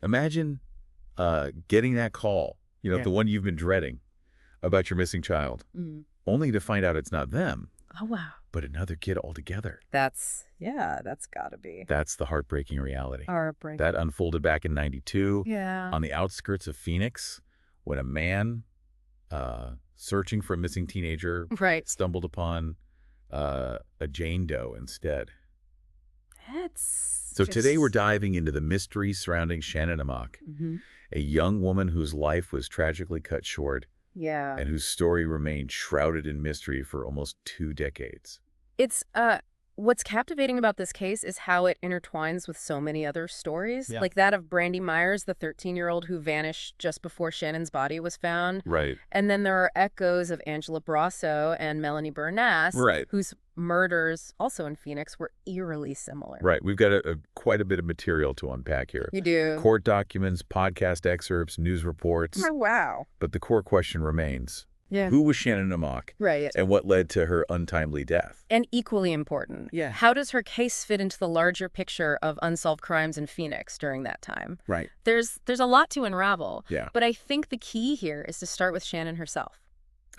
Imagine getting that call, Yeah. the one you've been dreading about your missing child, only to find out it's not them, Oh, wow. but another kid altogether. That's gotta be. That's the heartbreaking reality. Heartbreaking. That unfolded back in 92 Yeah. on the outskirts of Phoenix when a man searching for a missing teenager Right. stumbled upon a Jane Doe instead. That's So today we're diving into the mystery surrounding Shannon Amachch, a young woman whose life was tragically cut short Yeah. and whose story remained shrouded in mystery for almost 2 decades. It's what's captivating about this case is how it intertwines with so many other stories, Yeah. like that of Brandy Myers, the 13-year-old who vanished just before Shannon's body was found. Right. And then there are echoes of Angela Brasso and Melanie Bernass, Right. whose murders, also in Phoenix, were eerily similar. Right. We've got quite a bit of material to unpack here. You do. Court documents, podcast excerpts, news reports. Oh, wow. But the core question remains, Yeah. who was Shannon Amachch Right. and what led to her untimely death? And equally important, Yeah. how does her case fit into the larger picture of unsolved crimes in Phoenix during that time? Right. There's a lot to unravel. Yeah. But I think the key here is to start with Shannon herself.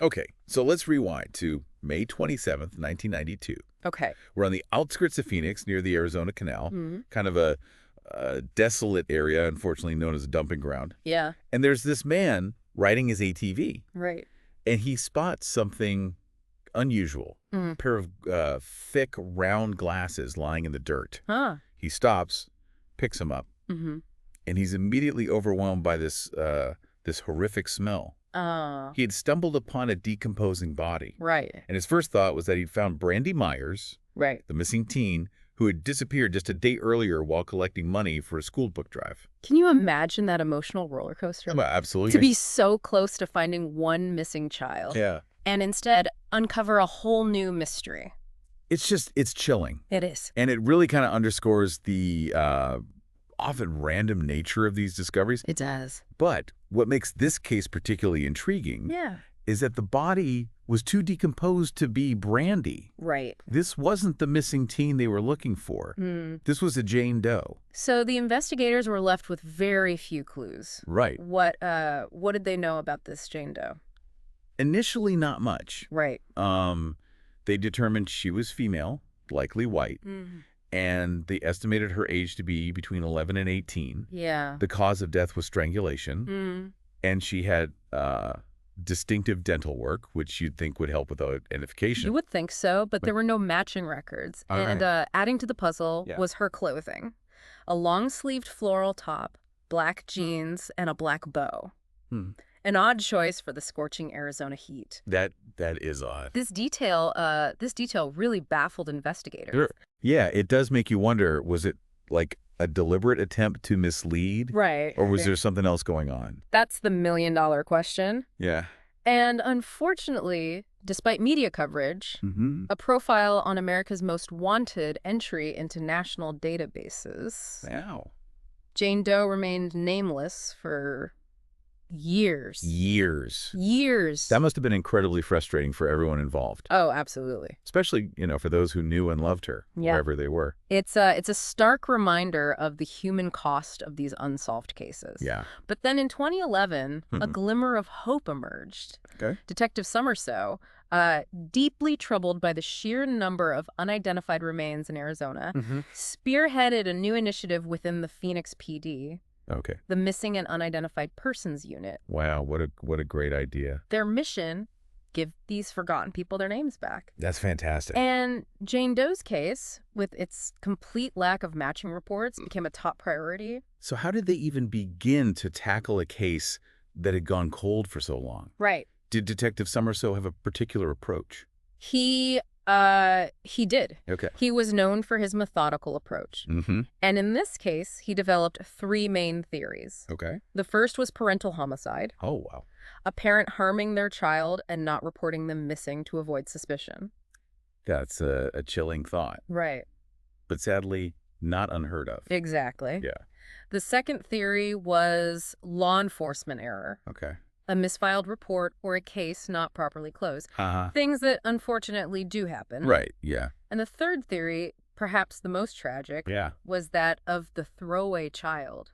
Okay, so let's rewind to May 27th, 1992. Okay. We're on the outskirts of Phoenix near the Arizona Canal, kind of a desolate area, unfortunately known as a dumping ground. Yeah. And there's this man riding his ATV, Right. and he spots something unusual, a pair of thick, round glasses lying in the dirt. Huh. He stops, picks them up, and he's immediately overwhelmed by this horrific smell. He had stumbled upon a decomposing body. Right. And his first thought was that he'd found Brandy Myers, Right. the missing teen, who had disappeared just a day earlier while collecting money for a school book drive. Can you imagine that emotional roller coaster? Well, absolutely. To be so close to finding one missing child. Yeah. And instead uncover a whole new mystery. It's chilling. It is. And it really kind of underscores the often random nature of these discoveries. It does. But what makes this case particularly intriguing is that the body was too decomposed to be Brandy. Right. This wasn't the missing teen they were looking for. This was a Jane Doe. So the investigators were left with very few clues. Right. What did they know about this Jane Doe? Initially, not much. Right. They determined she was female, likely white, and they estimated her age to be between 11 and 18. Yeah. The cause of death was strangulation, and she had distinctive dental work, which you'd think would help with identification. You would think so, but there were no matching records. All and adding to the puzzle Yeah. was her clothing. A long-sleeved floral top, black jeans, and a black bow. An odd choice for the scorching Arizona heat. That is odd. This detail really baffled investigators. Sure. Yeah, it does make you wonder, was it like a deliberate attempt to mislead? Right. Or was there something else going on? That's the million-dollar question. Yeah. And unfortunately, despite media coverage, a profile on America's Most Wanted entry into national databases, Wow. Jane Doe remained nameless for years. Years. Years. That must have been incredibly frustrating for everyone involved. Oh, absolutely. Especially, for those who knew and loved her, Yeah. wherever they were. It's a stark reminder of the human cost of these unsolved cases. Yeah. But then in 2011, a glimmer of hope emerged. Okay. Detective Somerso, deeply troubled by the sheer number of unidentified remains in Arizona, spearheaded a new initiative within the Phoenix PD, Okay. the Missing and Unidentified Persons Unit. Wow, what a great idea. Their mission, give these forgotten people their names back. That's fantastic. And Jane Doe's case, with its complete lack of matching reports, became a top priority. So how did they even begin to tackle a case that had gone cold for so long? Right. Did Detective Somerso have a particular approach? He did. Okay. He was known for his methodical approach. And in this case, he developed 3 main theories. Okay. The first was parental homicide, Oh, wow. a parent harming their child and not reporting them missing to avoid suspicion. That's a chilling thought, Right. but sadly not unheard of. Exactly. Yeah. The second theory was law enforcement error, Okay. a misfiled report or a case not properly closed. Uh-huh. Things that unfortunately do happen. Right, yeah. And the third theory, perhaps the most tragic, Yeah. was that of the throwaway child.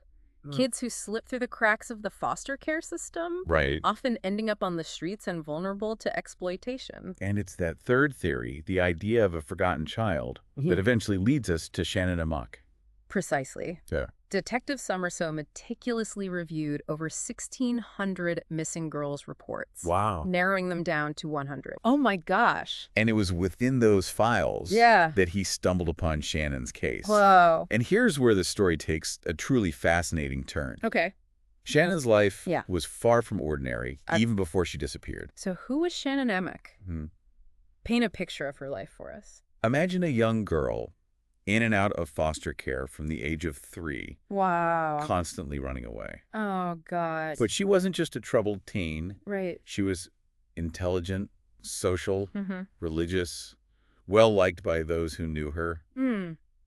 Kids who slip through the cracks of the foster care system, Right. often ending up on the streets and vulnerable to exploitation. And it's that third theory, the idea of a forgotten child, that eventually leads us to Shannon Amachch. Precisely. Yeah. Detective Somerso meticulously reviewed over 1,600 missing girls reports. Wow. Narrowing them down to 100. Oh my gosh. And it was within those files that he stumbled upon Shannon's case. Whoa. And here's where the story takes a truly fascinating turn. Okay. Shannon's life was far from ordinary, even before she disappeared. So who was Shannon Amachch? Paint a picture of her life for us. Imagine a young girl in and out of foster care from the age of 3. Wow. Constantly running away. Oh, God. But she wasn't just a troubled teen. Right. She was intelligent, social, religious, well-liked by those who knew her.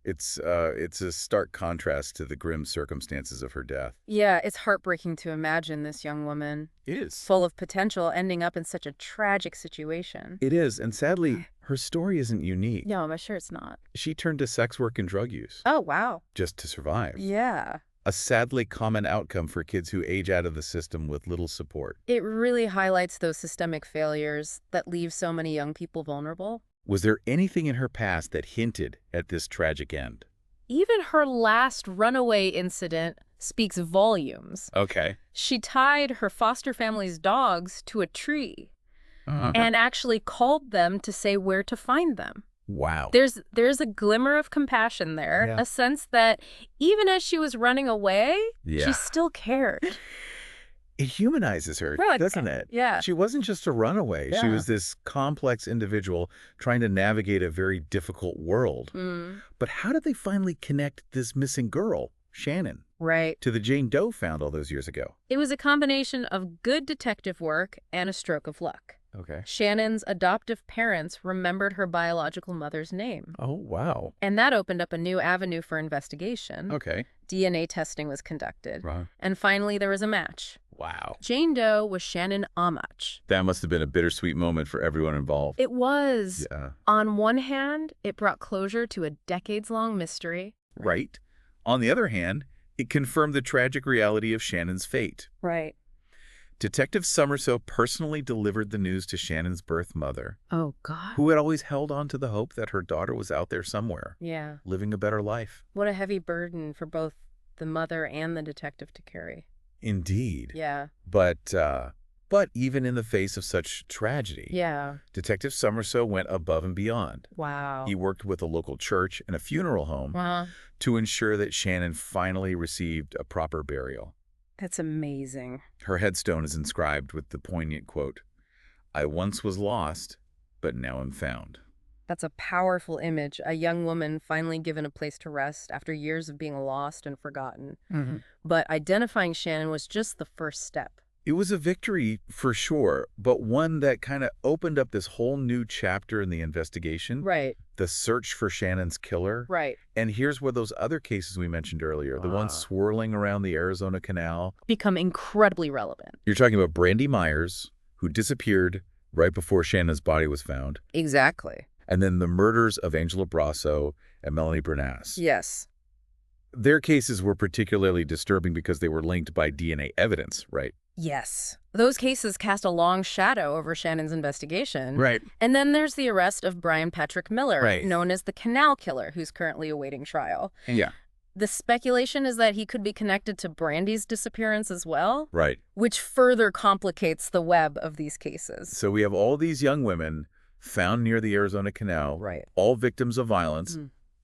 It's a stark contrast to the grim circumstances of her death. Yeah, it's heartbreaking to imagine this young woman. It is. Full of potential, ending up in such a tragic situation. It is, and sadly, her story isn't unique. No, I'm sure it's not. She turned to sex work and drug use. Oh, wow. Just to survive. Yeah. A sadly common outcome for kids who age out of the system with little support. It really highlights those systemic failures that leave so many young people vulnerable. Was there anything in her past that hinted at this tragic end? Even her last runaway incident speaks volumes. Okay. She tied her foster family's dogs to a tree and actually called them to say where to find them. Wow. There's a glimmer of compassion there, a sense that even as she was running away, she still cared. It humanizes her, doesn't it? Yeah. She wasn't just a runaway. She was this complex individual trying to navigate a very difficult world. But how did they finally connect this missing girl, Shannon, to the Jane Doe found all those years ago? It was a combination of good detective work and a stroke of luck. Okay. Shannon's adoptive parents remembered her biological mother's name. Oh, wow. And that opened up a new avenue for investigation. Okay. DNA testing was conducted. Right. And finally, there was a match. Wow. Jane Doe was Shannon Amachch. That must have been a bittersweet moment for everyone involved. It was. Yeah. On one hand, it brought closure to a decades-long mystery. Right. On the other hand, it confirmed the tragic reality of Shannon's fate. Right. Detective Somerso personally delivered the news to Shannon's birth mother. Oh, God. Who had always held on to the hope that her daughter was out there somewhere. Yeah. Living a better life. What a heavy burden for both the mother and the detective to carry. Indeed. Yeah. But even in the face of such tragedy, Detective Somerso went above and beyond. Wow. He worked with a local church and a funeral home to ensure that Shannon finally received a proper burial. That's amazing. Her headstone is inscribed with the poignant quote, "I once was lost, but now am found." That's a powerful image, a young woman finally given a place to rest after years of being lost and forgotten. But identifying Shannon was just the first step. It was a victory for sure, but one that kind of opened up this whole new chapter in the investigation. Right. The search for Shannon's killer. Right. And here's where those other cases we mentioned earlier, the ones swirling around the Arizona Canal, become incredibly relevant. You're talking about Brandy Myers, who disappeared right before Shannon's body was found. Exactly. And then the murders of Angela Brasso and Melanie Bernas. Yes. Their cases were particularly disturbing because they were linked by DNA evidence, right? Yes. Those cases cast a long shadow over Shannon's investigation. Right. And then there's the arrest of Brian Patrick Miller, Right. known as the Canal Killer, who's currently awaiting trial. Yeah. The speculation is that he could be connected to Brandy's disappearance as well. Right. Which further complicates the web of these cases. So we have all these young women found near the Arizona Canal, Right. all victims of violence,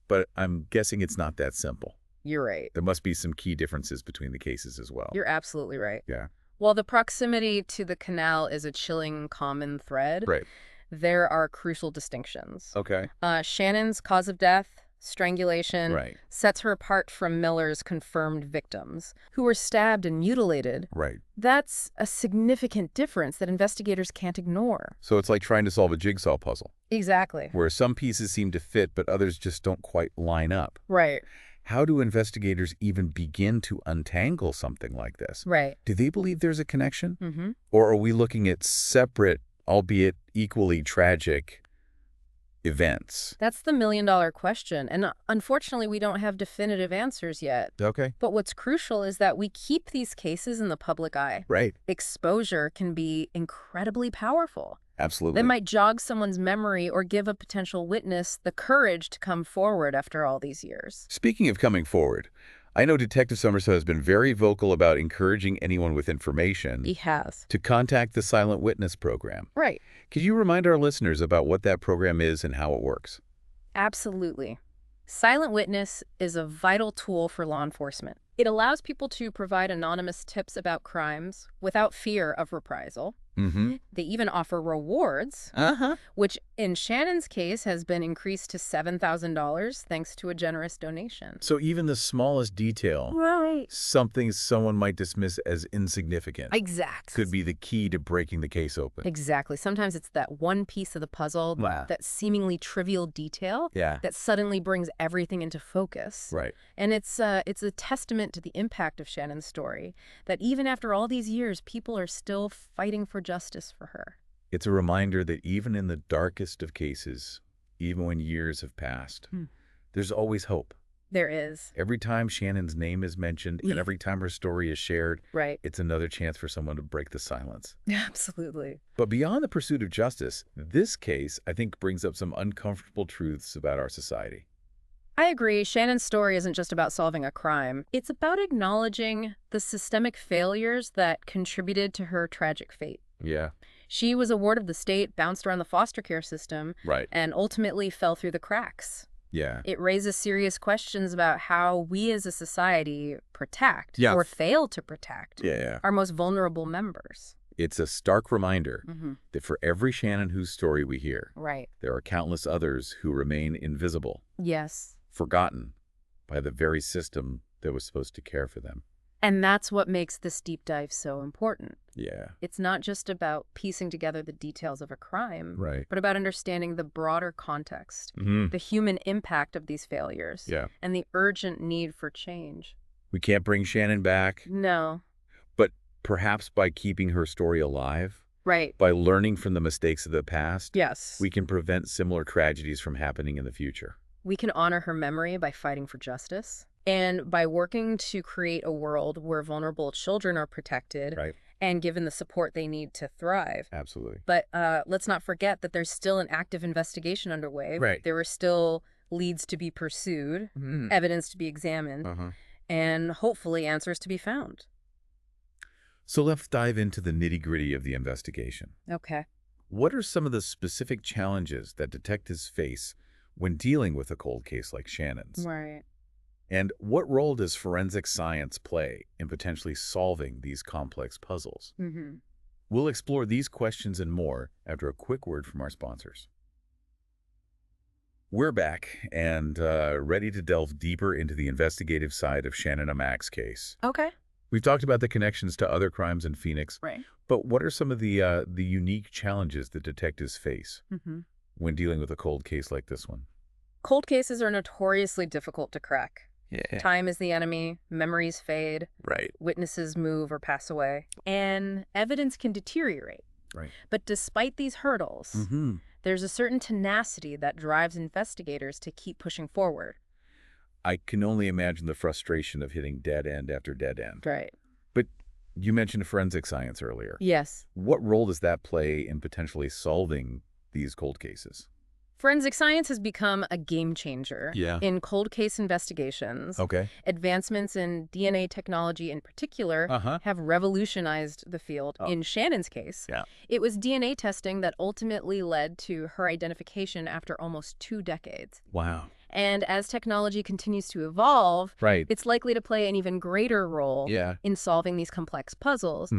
but I'm guessing it's not that simple. You're right. There must be some key differences between the cases as well. You're absolutely right. Yeah. While the proximity to the canal is a chilling common thread, Right. there are crucial distinctions. Okay. Shannon's cause of death, strangulation, Right. sets her apart from Miller's confirmed victims, who were stabbed and mutilated. Right. That's a significant difference that investigators can't ignore. So it's like trying to solve a jigsaw puzzle, Exactly. where some pieces seem to fit, but others just don't quite line up. Right. How do investigators even begin to untangle something like this? Right. Do they believe there's a connection? Mm-hmm. Or are we looking at separate, albeit equally tragic, events? That's the million-dollar question, and unfortunately, we don't have definitive answers yet. Okay. But what's crucial is that we keep these cases in the public eye. Right. Exposure can be incredibly powerful. Absolutely. They might jog someone's memory or give a potential witness the courage to come forward after all these years. Speaking of coming forward, I know Detective Somerset has been very vocal about encouraging anyone with information He has. to contact the Silent Witness program. Right. Could you remind our listeners about what that program is and how it works? Absolutely. Silent Witness is a vital tool for law enforcement. It allows people to provide anonymous tips about crimes without fear of reprisal. Mm-hmm. They even offer rewards, which in Shannon's case has been increased to $7,000 thanks to a generous donation. So even the smallest detail, Right. something someone might dismiss as insignificant, Exactly. could be the key to breaking the case open. Exactly. Sometimes it's that one piece of the puzzle, Wow. that seemingly trivial detail Yeah. that suddenly brings everything into focus. Right. And it's a testament to the impact of Shannon's story, that even after all these years, people are still fighting for justice for her. It's a reminder that even in the darkest of cases, even when years have passed, there's always hope. There is. Every time Shannon's name is mentioned and every time her story is shared, Right. it's another chance for someone to break the silence. Absolutely. But beyond the pursuit of justice, this case, I think, brings up some uncomfortable truths about our society. I agree. Shannon's story isn't just about solving a crime. It's about acknowledging the systemic failures that contributed to her tragic fate. Yeah. She was a ward of the state, bounced around the foster care system, Right. and ultimately fell through the cracks. Yeah. It raises serious questions about how we as a society protect Yeah. or fail to protect Yeah. our most vulnerable members. It's a stark reminder Mm-hmm. that for every Shannon whose story we hear, Right. there are countless others who remain invisible, Yes. forgotten by the very system that was supposed to care for them. And that's what makes this deep dive so important. Yeah. It's not just about piecing together the details of a crime, Right. but about understanding the broader context, Mm-hmm. the human impact of these failures, Yeah. and the urgent need for change. We can't bring Shannon back, No. but perhaps by keeping her story alive, Right. by learning from the mistakes of the past, Yes. we can prevent similar tragedies from happening in the future. We can honor her memory by fighting for justice and by working to create a world where vulnerable children are protected Right. and given the support they need to thrive. Absolutely. But let's not forget that there's still an active investigation underway. Right. There are still leads to be pursued, evidence to be examined, and hopefully answers to be found. So let's dive into the nitty-gritty of the investigation. Okay. What are some of the specific challenges that detectives face when dealing with a cold case like Shannon's? Right. And what role does forensic science play in potentially solving these complex puzzles? Mm-hmm. We'll explore these questions and more after a quick word from our sponsors. We're back and ready to delve deeper into the investigative side of Shannon Amach's case. Okay. We've talked about the connections to other crimes in Phoenix, Right. but what are some of the unique challenges that detectives face Mm-hmm. when dealing with a cold case like this one? Cold cases are notoriously difficult to crack. Yeah. Time is the enemy, memories fade, Right. witnesses move or pass away, and evidence can deteriorate. Right. But despite these hurdles, there's a certain tenacity that drives investigators to keep pushing forward. I can only imagine the frustration of hitting dead end after dead end. Right. But you mentioned forensic science earlier. Yes. What role does that play in potentially solving these cold cases? Forensic science has become a game changer Yeah. in cold case investigations. Okay. Advancements in DNA technology in particular have revolutionized the field. In Shannon's case, it was DNA testing that ultimately led to her identification after almost 2 decades. Wow. And as technology continues to evolve, Right. it's likely to play an even greater role in solving these complex puzzles,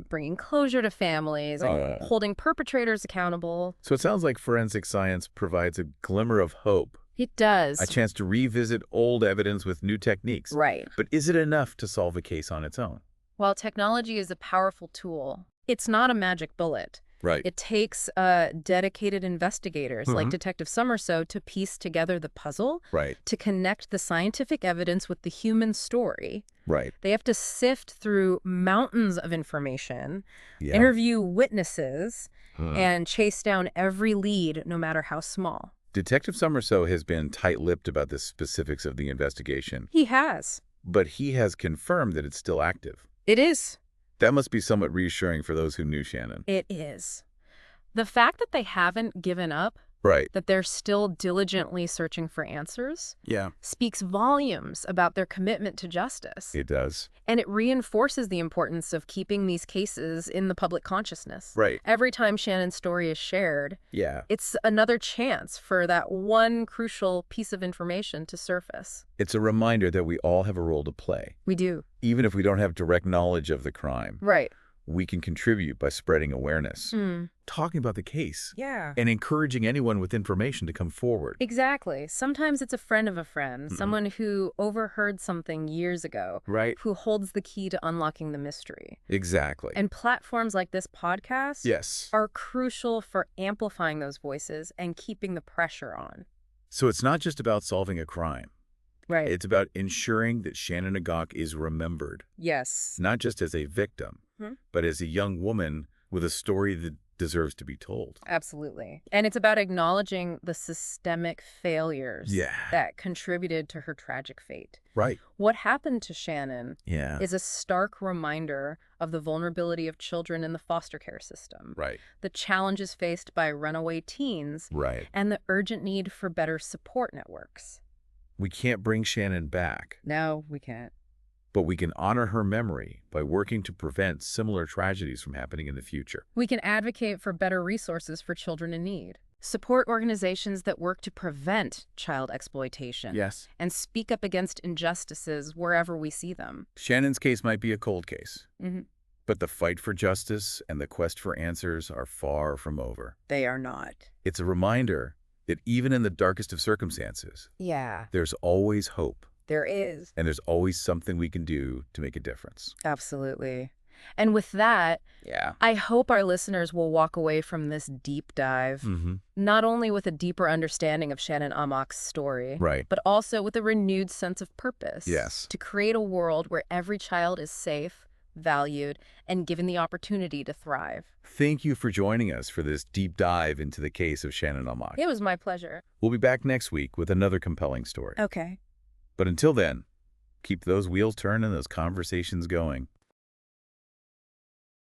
bringing closure to families, and holding perpetrators accountable. So it sounds like forensic science provides a glimmer of hope. It does. A chance to revisit old evidence with new techniques. Right. But is it enough to solve a case on its own? While technology is a powerful tool, it's not a magic bullet. Right. It takes dedicated investigators like Detective Somerset to piece together the puzzle, Right. to connect the scientific evidence with the human story. Right. They have to sift through mountains of information, Yeah. interview witnesses, and chase down every lead, no matter how small. Detective Somerso has been tight-lipped about the specifics of the investigation. He has. But he has confirmed that it's still active. It is. That must be somewhat reassuring for those who knew Shannon. It is. The fact that they haven't given up, right, that they're still diligently searching for answers, yeah, speaks volumes about their commitment to justice. It does. And it reinforces the importance of keeping these cases in the public consciousness. Right. Every time Shannon's story is shared, yeah, it's another chance for that one crucial piece of information to surface. It's a reminder that we all have a role to play. We do. Even if we don't have direct knowledge of the crime. Right. We can contribute by spreading awareness, talking about the case, and encouraging anyone with information to come forward. Exactly. Sometimes it's a friend of a friend, someone who overheard something years ago, right, who holds the key to unlocking the mystery. Exactly. And platforms like this podcast yes, are crucial for amplifying those voices and keeping the pressure on. So it's not just about solving a crime. Right. It's about ensuring that Shannon Amachch is remembered. Yes. Not just as a victim, but as a young woman with a story that deserves to be told. Absolutely. And it's about acknowledging the systemic failures that contributed to her tragic fate. Right. What happened to Shannon yeah, is a stark reminder of the vulnerability of children in the foster care system. Right. The challenges faced by runaway teens. Right. And the urgent need for better support networks. We can't bring Shannon back. No, we can't. But we can honor her memory by working to prevent similar tragedies from happening in the future. We can advocate for better resources for children in need, support organizations that work to prevent child exploitation, yes, and speak up against injustices wherever we see them. Shannon's case might be a cold case, but the fight for justice and the quest for answers are far from over. They are not. It's a reminder that even in the darkest of circumstances, there's always hope. There is. And there's always something we can do to make a difference. Absolutely. And with that, I hope our listeners will walk away from this deep dive, not only with a deeper understanding of Shannon Amach's story, right, but also with a renewed sense of purpose. Yes. To create a world where every child is safe, valued, and given the opportunity to thrive. Thank you for joining us for this deep dive into the case of Shannon Amachch. It was my pleasure. We'll be back next week with another compelling story. Okay. But until then, keep those wheels turning, those conversations going.